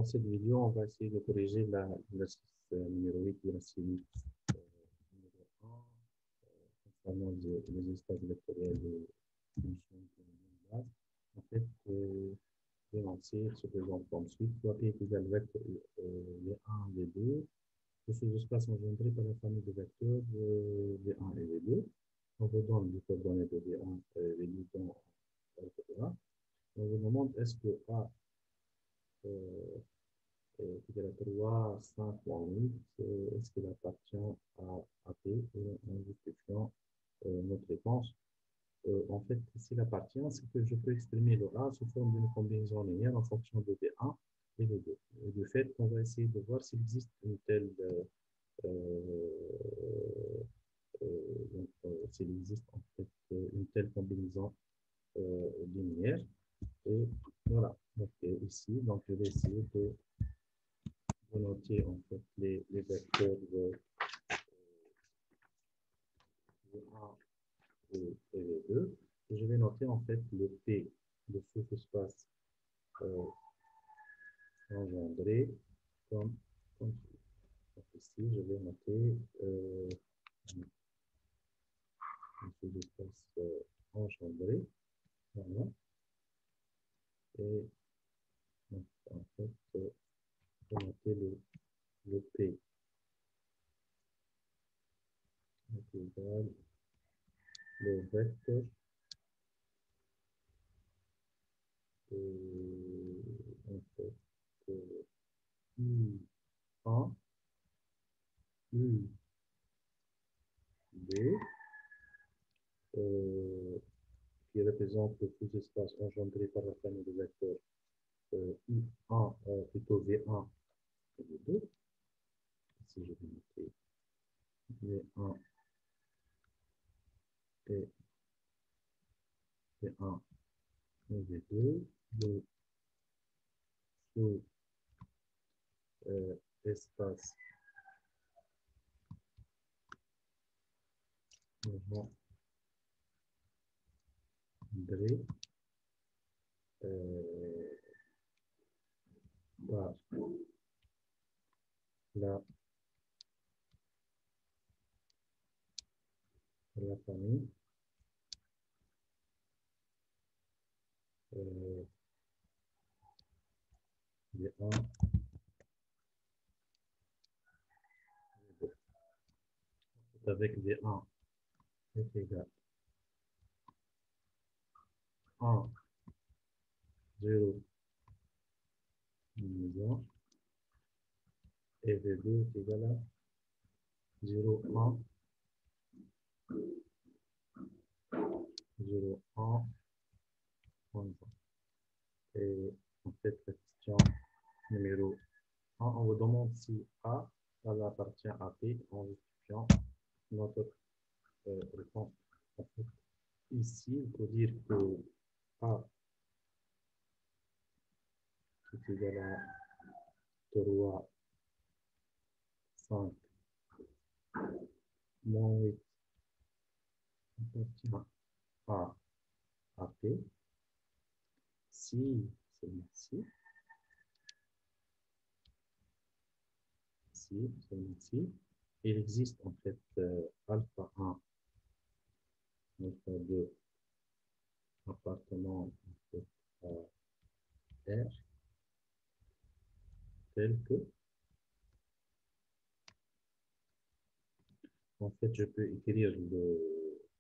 Dans cette vidéo, on va essayer de corriger l'exercice numéro 8 de la série numéro 1 concernant les espaces vectoriels de fonctions de base. En fait, l'énoncé se présente comme suit. Soit P est égal vecteur V1, V2, de ces espaces engendrés par la famille de vecteurs V1 et V2. On vous donne les coordonnées de V1 et V2 dans l'orthographe. On vous demande est-ce que A égal à 3, 5 ou 8, est-ce qu'il appartient à P et en justifiant notre réponse. En fait, s'il appartient, c'est que je peux exprimer le A sous forme d'une combinaison linéaire en fonction de V1 et V2. Et de fait, on va essayer de voir s'il existe une telle s'il existe en fait une telle combinaison linéaire. Et voilà. Donc ici, donc je vais essayer de noter en fait les vecteurs de V1 et V2. Et je vais noter en fait le P, le sous-espace engendré comme suit. Donc ici, je vais noter un sous-espace engendré. Voilà. Et donc, en fait, je vais noter le P est égal le vecteur en fait U1, UB qui représente le sous-espace engendré par la famille de vecteurs U1, plutôt V1 et V2. Ici, je vais noter V1 et V1 et V2. Le sous-espace engendré par la famille V1 V2. Avec V1 est égal 1, 0, division, et V2 est égal à 0, 1, 0, 1, 1. Et en fait, la question numéro 1, on vous demande si A appartient à P en justifiant notre réponse. En fait, ici, il faut dire que A est égal à 3, 5, moins 8 appartient à P. Si, seulement si, seulement si, il existe en fait alpha 1, alpha 2 appartenant en fait à R, tel que, en fait, je peux écrire le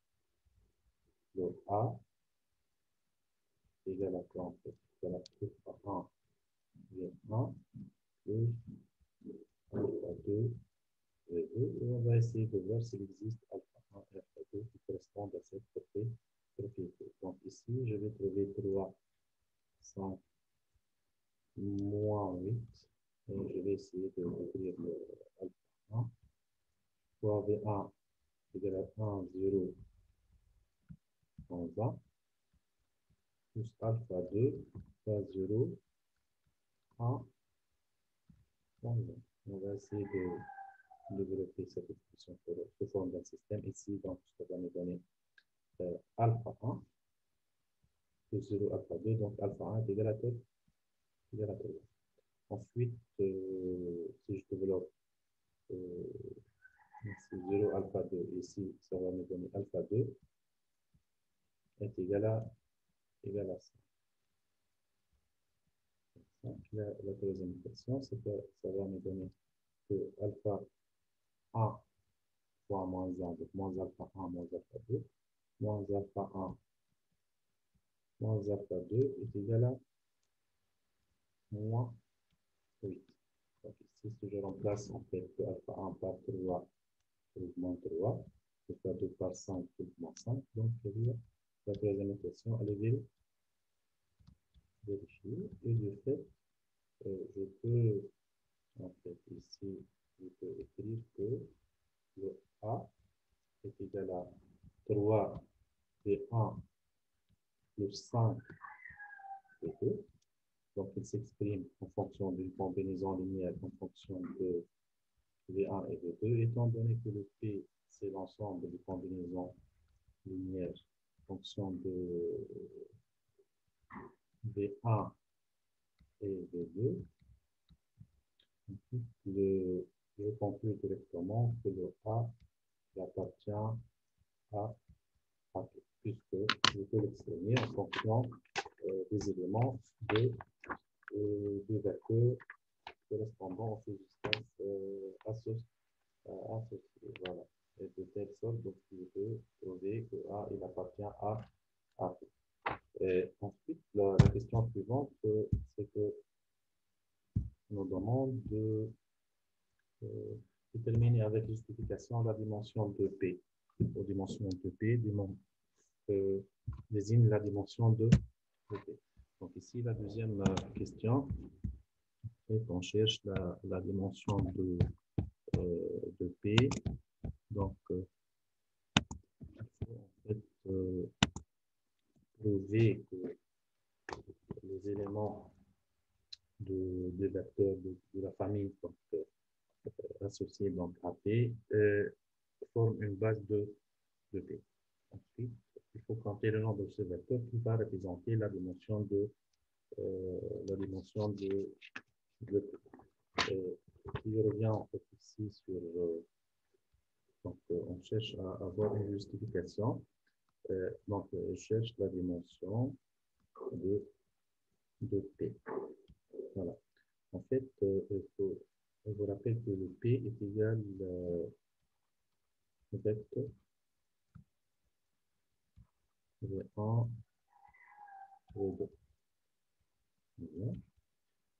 A égal à quoi en fait? Égal à alpha 1 V1 plus alpha 2 V2, et on va essayer de voir s'il existe alpha 1 et alpha 2 qui correspondent à cette propriété. Donc ici, je vais trouver 3, 5, moins 8, et je vais essayer de décrire le alpha 1. Soit V1 égal à 1, 0, 120, plus alpha 2, soit 0, 1, 120. On va essayer de développer cette expression sous forme d'un système. Ici, donc, ça va nous donner alpha 1 plus 0, alpha 2. Donc, alpha 1 est égal à 3. Ensuite, si je développe ici 0 alpha 2, ici, ça va me donner alpha 2 est égal à 100. Donc, la troisième équation, c'est que ça va me donner que alpha 1 fois moins 1, donc moins alpha 1 moins alpha 2, moins alpha 1 moins alpha 2 est égal à moins 8. Donc ici, si je remplace en fait que alpha 1 par 3 plus moins 3, alpha 2 par 5 plus moins 5, donc la troisième équation, elle est vérifiée. Et de fait, je peux, en fait, ici, je peux écrire que le A est égal à 3 V1 plus 5 V2. Donc, il s'exprime en fonction d'une combinaison linéaire en fonction de V1 et V2, étant donné que le P, c'est l'ensemble des combinaisons linéaires en fonction de V1 et V2. Je conclue directement que le A appartient à A, puisque je peux l'exprimer en fonction des éléments de vecteurs correspondant aux substances associées. Voilà. Et de telle sorte, donc, je peux trouver que A, il appartient à A. Et ensuite, la question suivante, c'est que nous demande de déterminer avec justification la dimension de P. La dimension de P désigne la dimension de P. Donc ici, la deuxième question est qu'on cherche la dimension de P. Donc, il faut en fait prouver que les éléments des vecteurs de la famille donc, associés donc, à P forment une base de P. Ensuite, il faut compter le nombre de ce vecteur qui va représenter la dimension de P. Si je reviens en fait ici sur donc on cherche à avoir une justification. Donc je cherche la dimension de P. Voilà. En fait, je vous rappelle que le P est égal au vecteur V1, V2. Voilà.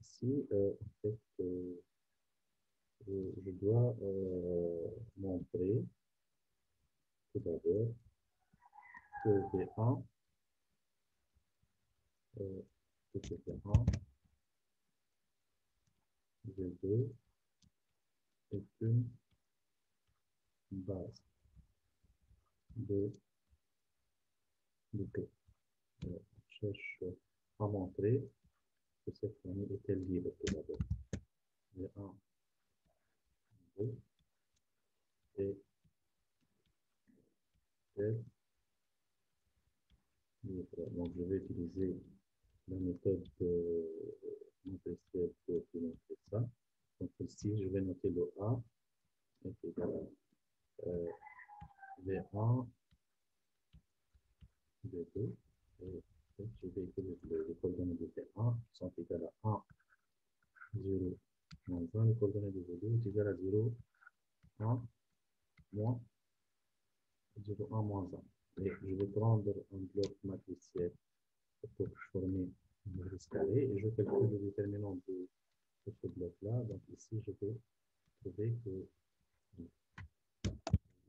Ici, en fait, je dois montrer tout d'abord que V1, que V1, V2 est une base de P. Je cherche à montrer que cette famille est-elle libre tout d'abord. V1, V2 et telle libre. Donc, je vais utiliser la méthode matricielle pour démontrer ça. Donc, ici, je vais noter le A est égal à V1, V2. Et je vais écrire les coordonnées de V1 sont égales à 1, 0, moins 1. Les coordonnées de V2 sont égales à 0, 1, moins 0, 1, moins 1. Et je vais prendre un bloc matriciel pour former une matrice carrée et je calcule le déterminant de ce bloc-là. Donc ici, je vais trouver que le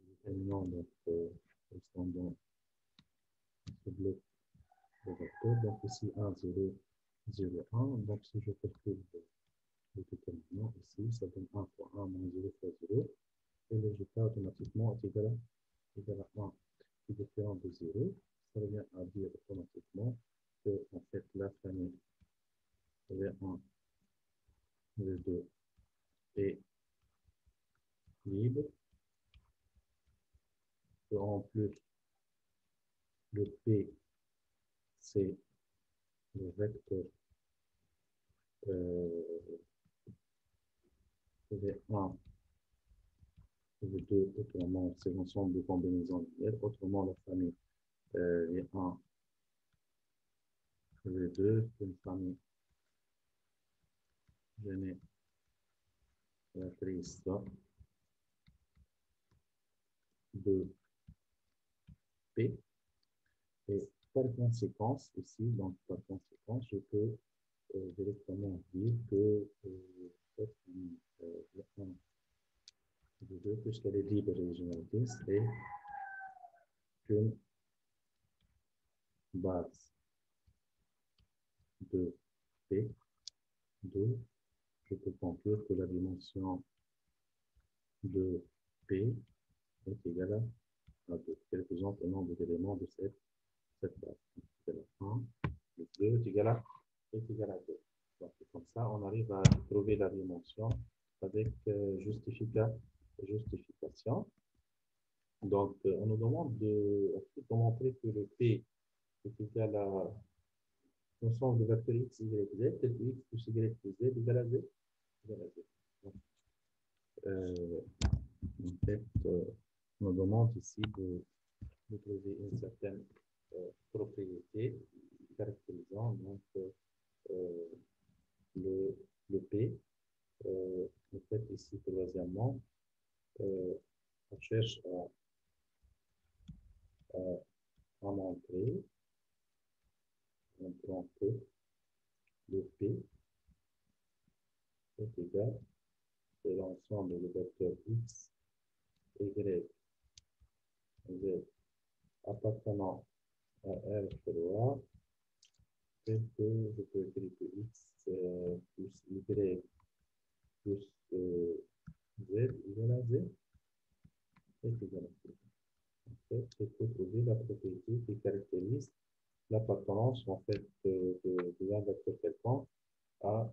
déterminant correspondant à ce bloc de vecteur, donc ici 1, 0, 0, 1. Donc si je calcule le déterminant ici, ça donne 1 fois 1 moins 0 fois 0. Et le résultat automatiquement est égal à 1 qui est différent de 0. Ça revient à dire automatiquement que en fait la famille V1, V2 est libre. Que en plus, le P, c'est le vecteur V1, V2, autrement, c'est l'ensemble de combinaisons linéaires, autrement la famille V1, V2, c'est une famille génératrice de P. Et par conséquence, ici, donc par conséquence, je peux directement dire que cette famille V1, V2, puisqu'elle est libre et génératrice, est une base de P, de, je peux conclure que la dimension de P est égale à 2, quel que soit le nombre d'éléments de cette base. Donc, c'est 1, le 2 est égal à 2. Donc, comme ça, on arrive à trouver la dimension avec justification. Donc, on nous demande de montrer que le P est égal à l'ensemble de vecteurs x, y, z, tel que x plus y plus z égale à z. Donc, en fait, on nous demande ici de trouver une certaine propriété caractérisant donc, le P. En fait, ici, troisièmement, on cherche à montrer que le P est égal à l'ensemble des vecteurs x, y, z appartenant à R3, tel que je peux écrire que x plus y plus z égale à z est égal à z. En fait, il faut trouver la propriété qui caractérise l'appartenance en fait d'un vecteur quelconque à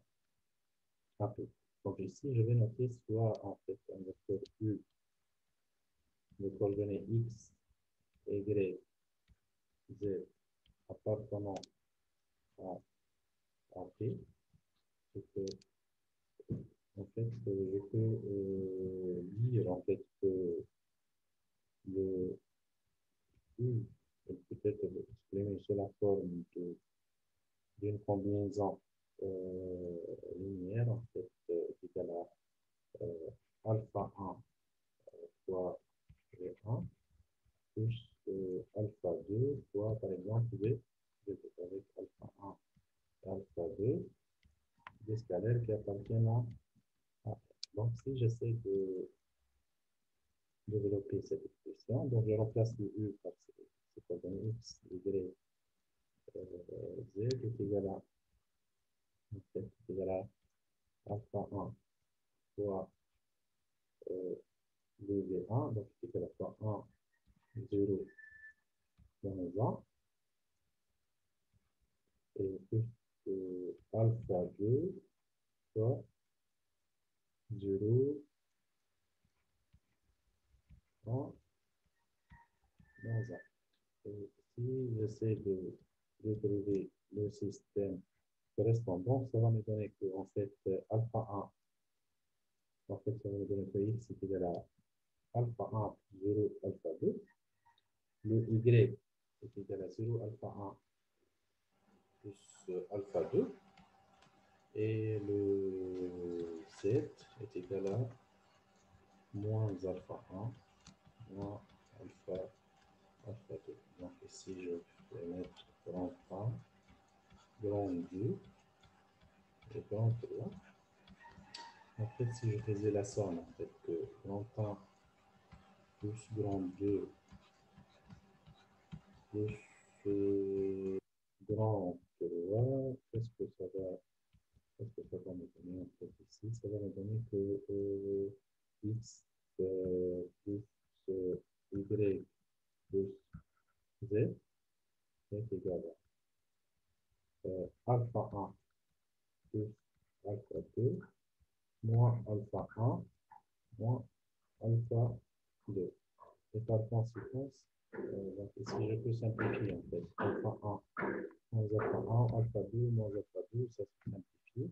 P. Donc ici, je vais noter soit en fait un vecteur U de coordonnées x, y, z appartenant à P. C'est que en fait, je peux dire en fait que le U peut être exprimé sous la forme d'une combinaison linéaire en fait égale à alpha 1 fois V1 plus alpha 2 fois par exemple V avec alpha 1 et alpha 2 des scalaires qui appartiennent à. Donc si j'essaie de développer cette expression, donc je remplace le U par ces coordonnées x, y, z est égal à, en fait, est égal à alpha 1 fois le V1, donc c'est égal à fois 1, 0, moins 1, et plus alpha 2 fois 0, 1, moins 1. Et si j'essaie de trouver le système correspondant, ça va me donner que, en fait, alpha 1, en fait, ça va me donner que x est égal à alpha 1 plus 0, alpha 2. Le y est égal à 0, alpha 1 plus alpha 2. Et le z est égal à moins alpha 1 moins alpha 2. Donc ici, je vais mettre grand 1, grand 2 et grand 3. En fait, si je faisais la somme, en fait, que grand 1 plus grand 2 plus grand 3, qu'est-ce que ça va me donner en fait ici? Ça va me donner que x plus y plus z est égal à alpha 1 plus alpha 2 moins alpha 1 moins alpha 2. Et par conséquence, donc ici je peux simplifier en fait. Alpha 1 moins alpha 1, alpha 2 moins alpha 2, ça se simplifie.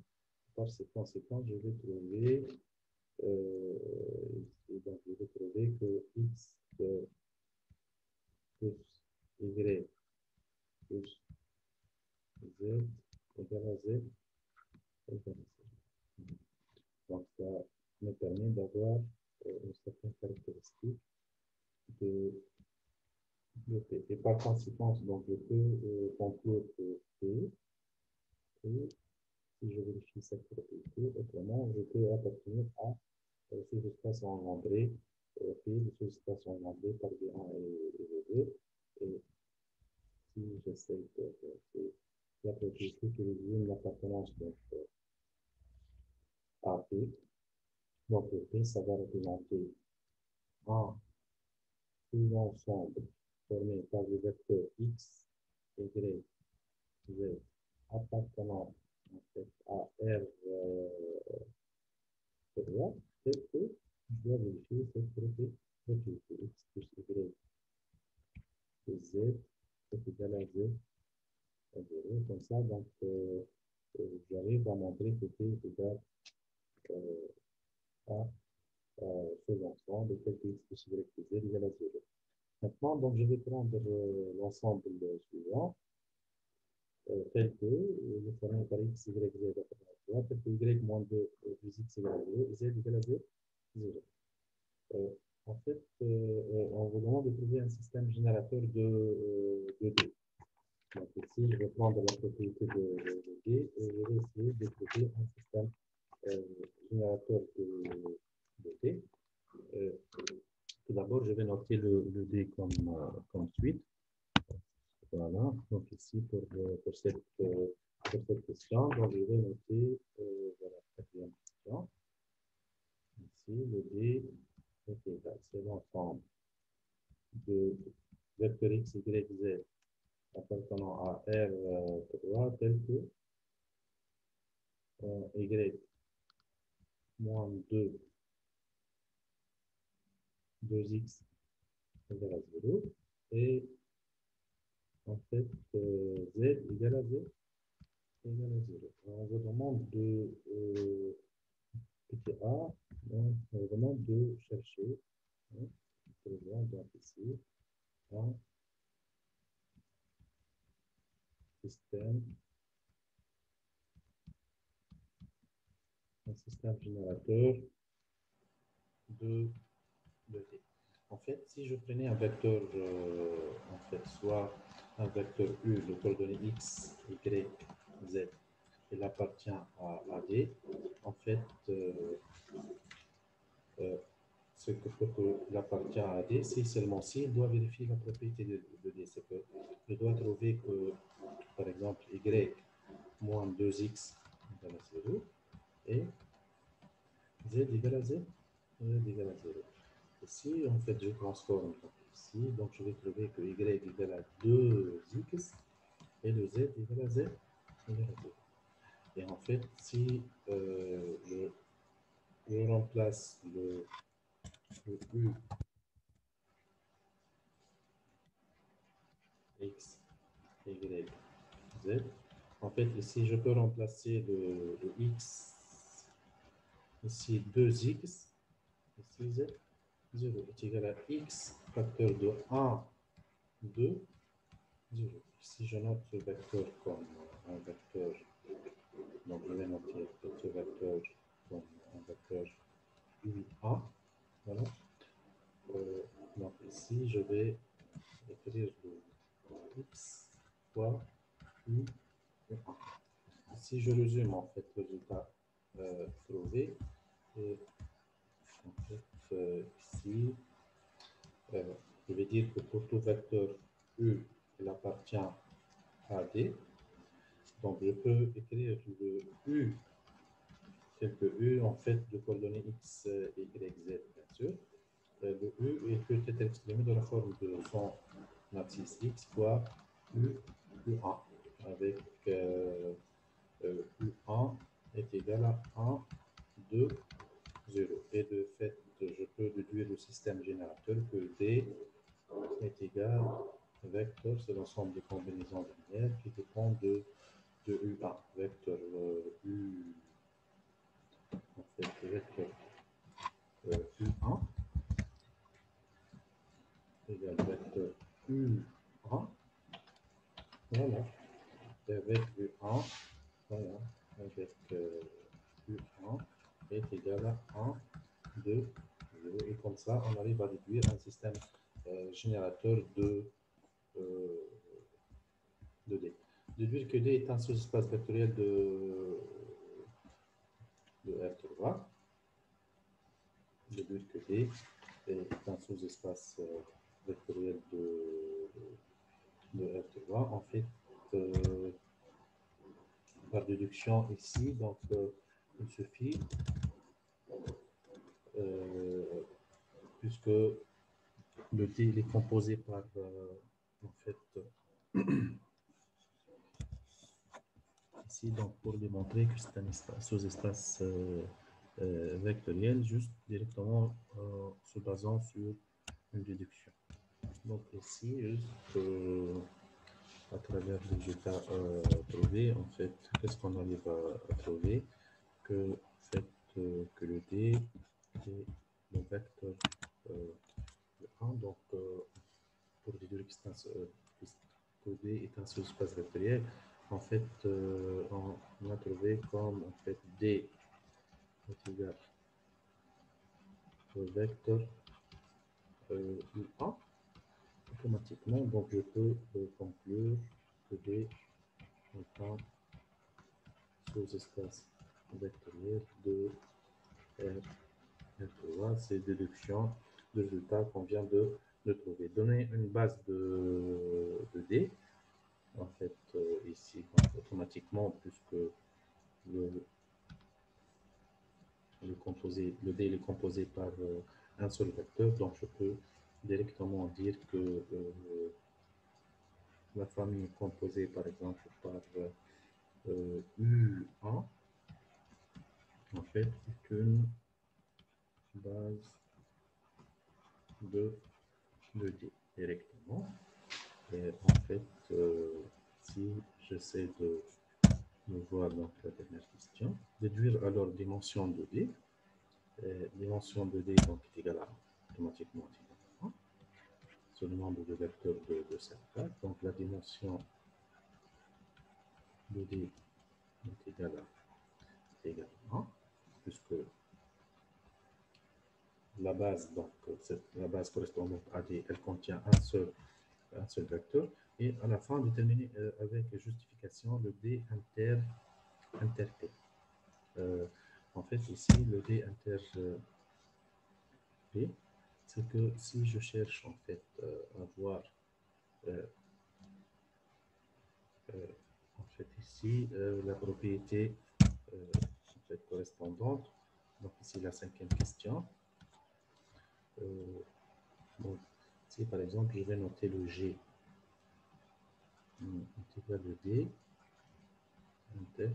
Par ces conséquences, je vais trouver Et donc, je vais trouver que x plus y plus z égale à z égale à z. Donc, ça me permet d'avoir une certaine caractéristique de P. Et par conséquent, donc, je peux conclure que P, et si je vérifie cette propriété, autrement, je peux appartenir à ces espaces engendrés, P de ces espaces engendrés par V1 et V2. Et si j'essaie de faire la propriété qui résume l'appartenance à P, donc le P, ça va représenter un sous-ensemble formé par le vecteur X, Y, Z appartenant en fait à R sur droite, c'est que je dois vérifier cette propriété X plus Y plus Z est égal à Z à 0. Comme ça, donc, j'arrive à montrer que P est égal à ce ensemble de tel que X plus Y plus Z est égal à 0. Maintenant, donc, je vais prendre l'ensemble suivant. Tel que le formé par x, y, z à tel que y moins 2 plus x égale à 0, z égale à 0. En fait, on vous demande de trouver un système générateur de D. Donc ici, je vais prendre la propriété de D et je vais essayer de trouver un système générateur de D. Tout d'abord, je vais noter le D comme suite. Voilà, donc ici, pour cette question, donc je vais noter voilà, la quatrième question. Ici, le D est égal, c'est l'ensemble de vecteur x, y, z appartenant à R3 tel que y moins 2x égale à 0 et en fait z égale à 0 égale à 0. Alors, on vous demande de petit a, donc on vous demande de chercher, hein, donc ici, un système générateur de T. En fait, si je prenais un vecteur, en fait, soit un vecteur U de coordonnées x, y, z, il appartient à D, en fait, ce que pour qu'il appartient à D, c'est seulement si il doit vérifier la propriété de D. C'est que je dois trouver que, par exemple, y moins 2x égale à 0 et z égale à z, z égale à 0. Ici, en fait, je transforme ici, donc je vais trouver que y égale à 2x et le z égale à z égale à 0. Et en fait, si je remplace le u x, y, z, en fait, ici, je peux remplacer le x, ici 2x, ici z, 0 est égal à x facteur de 1, 2, 0. Si je note ce vecteur comme un vecteur, donc je vais noter ce vecteur comme un vecteur UA. Voilà. Donc ici, je vais écrire le x fois U. Si je résume en fait le résultat trouvé, et en fait ici, je vais dire que pour tout vecteur U, il appartient à D. Donc je peux écrire le U, tel que U en fait de coordonnées x, y, z, bien sûr. Le U peut être exprimé dans la forme de son abscisse x fois U1 avec U1 est égal à 1, 2, 0. Et de fait, je peux déduire le système générateur que D est égal à vecteur, c'est l'ensemble des combinaisons linéaires qui dépend de U1. Vecteur U, en fait, vecteur U1 est égal à 1, 2, 0. Et comme ça, on arrive à déduire un système générateur de D. Déduire que D est un sous-espace vectoriel de R3. Déduire que D est un sous-espace vectoriel de R3. En fait, par déduction ici, donc il suffit, puisque le D il est composé par, en fait, ici, donc pour démontrer que c'est un sous-espace vectoriel, juste directement se basant sur une déduction. Donc ici, juste à travers les résultats trouvés, en fait, qu'est-ce qu'on arrive à trouver? Que, en fait, que le D est le vecteur de 1, donc pour déduire que D est un sous-espace vectoriel, en fait, on a trouvé comme en fait D est égal au vecteur U1 automatiquement, donc je peux conclure que D est un sous-espace vectoriel de R3, c'est déduction de résultat qu'on vient de trouver. Donner une base de D, en fait, ici, donc, automatiquement, puisque le D est composé par un seul vecteur, donc je peux directement dire que la famille est composée par exemple par U1, en fait, est une base de D directement. Et en fait, si j'essaie de voir donc la dernière question, déduire alors dimension de D. Dimension de D donc, est égale à automatiquement égal à 1. C'est le nombre de vecteurs de cette carte. Donc la dimension de D est égale à 1, puisque la base, donc la base correspondante à D, elle contient un seul vecteur. Et à la fin, déterminer avec justification le D inter P. En fait, ici, le D inter P, c'est que si je cherche en fait à voir en fait ici la propriété en fait, correspondante, donc ici la cinquième question. Donc, si par exemple je vais noter le G intégral de D inter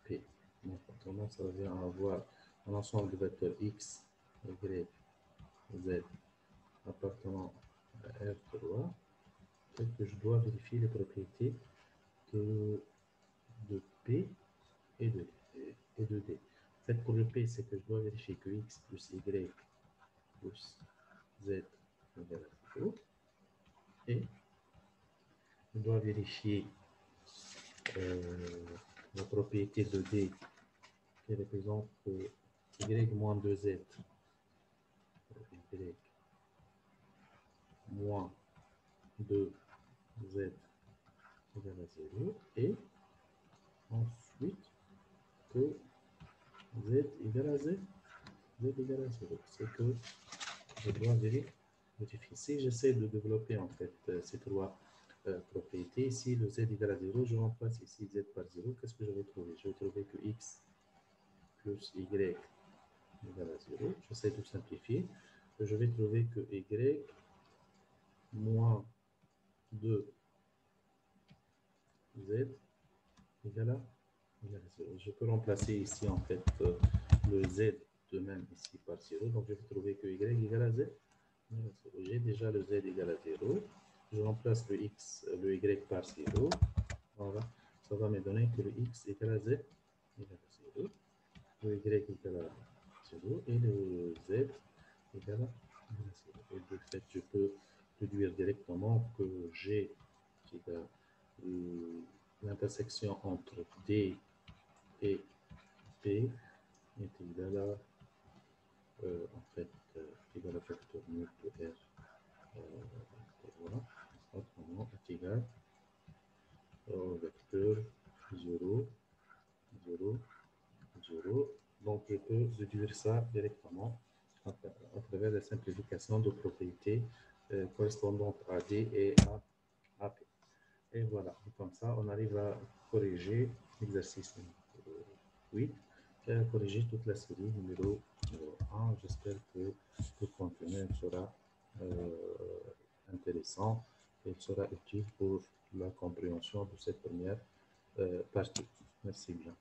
P. Donc, autrement, ça revient à avoir un ensemble de vecteurs X, Y, Z appartenant à R3, tel que je dois vérifier les propriétés de P et de D. En fait, pour le P, c'est que je dois vérifier que X plus Y plus Z égale à 0. Et je dois vérifier la propriété de D qui représente Y moins 2Z. Y moins 2Z égale à 0. Et ensuite que Z égale à Z. Z égale à 0. C'est que je dois vérifier. Si j'essaie de développer en fait ces trois propriétés, si le Z égale à 0, je remplace ici Z par 0. Qu'est-ce que je vais trouver? Je vais trouver que X plus Y égale à 0. J'essaie de simplifier. Je vais trouver que Y moins 2Z égale à 0. Je peux remplacer ici en fait le Z de même ici par 0. Donc je vais trouver que Y égale à Z. J'ai déjà le Z égale à 0. Je remplace le X, le Y par 0. Voilà. Ça va me donner que le X égale à Z égale à 0. Le Y égale à 0. Et le Z égale à 0. Et de fait, je peux déduire directement que G égale l'intersection entre D et P P est égal à, en fait, égal à facteur nul de R. Voilà, autrement est égal au vecteur 0, 0, 0. Donc, je peux déduire ça directement à travers la simplification de propriétés correspondantes à D et à AP. Et voilà, comme ça, on arrive à corriger l'exercice 8 et à corriger toute la série numéro 1. J'espère que le contenu sera intéressant et sera utile pour la compréhension de cette première partie. Merci bien.